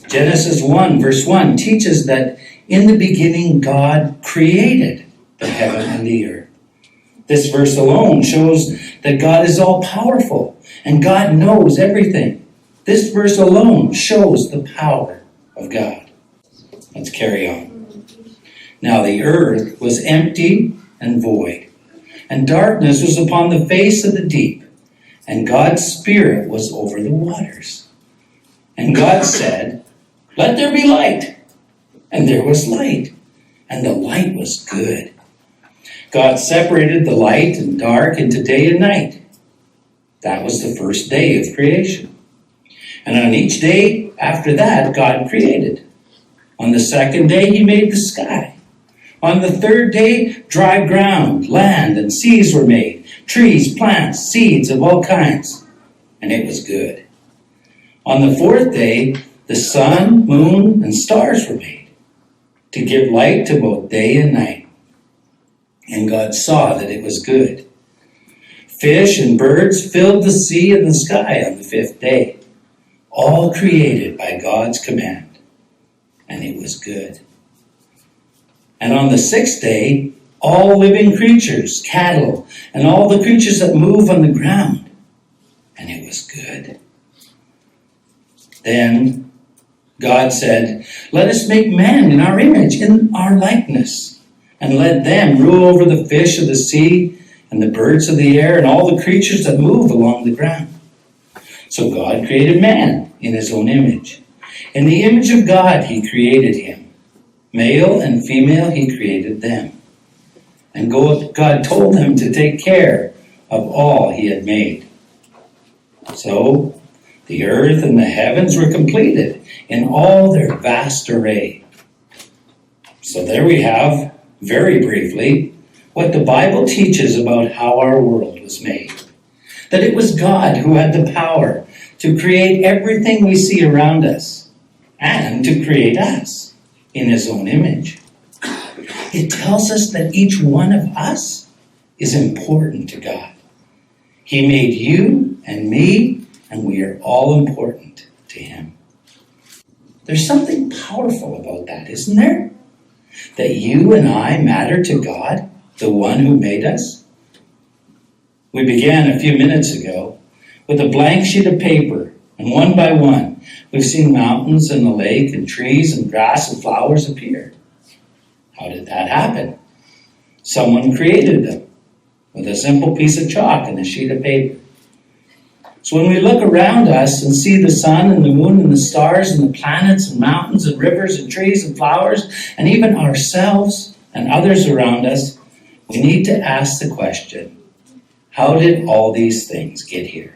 Genesis 1, verse 1 teaches that in the beginning God created the heaven and the earth. This verse alone shows that God is all-powerful and God knows everything. This verse alone shows the power of God. Let's carry on. Now the earth was empty and void, and darkness was upon the face of the deep, and God's Spirit was over the waters. And God said, "Let there be light." And there was light, and the light was good. God separated the light and dark into day and night. That was the first day of creation. And on each day after that, God created. On the second day, he made the sky. On the third day, dry ground, land, and seas were made, trees, plants, seeds of all kinds. And it was good. On the fourth day, the sun, moon, and stars were made, to give light to both day and night. And God saw that it was good. Fish and birds filled the sea and the sky on the fifth day, all created by God's command. And it was good. And on the sixth day, all living creatures, cattle, and all the creatures that move on the ground. And it was good. Then God said, "Let us make man in our image, in our likeness, and let them rule over the fish of the sea and the birds of the air and all the creatures that move along the ground." So God created man in his own image. In the image of God he created him. Male and female he created them. And God told them to take care of all he had made. So the earth and the heavens were completed in all their vast array. So there we have, very briefly, what the Bible teaches about how our world was made. That it was God who had the power to create everything we see around us and to create us in his own image. It tells us that each one of us is important to God. He made you and me, and we are all important to him. There's something powerful about that, isn't there? That you and I matter to God, the one who made us. We began a few minutes ago with a blank sheet of paper, and one by one, we've seen mountains and a lake and trees and grass and flowers appear. How did that happen? Someone created them with a simple piece of chalk and a sheet of paper. So when we look around us and see the sun and the moon and the stars and the planets and mountains and rivers and trees and flowers and even ourselves and others around us, we need to ask the question, how did all these things get here?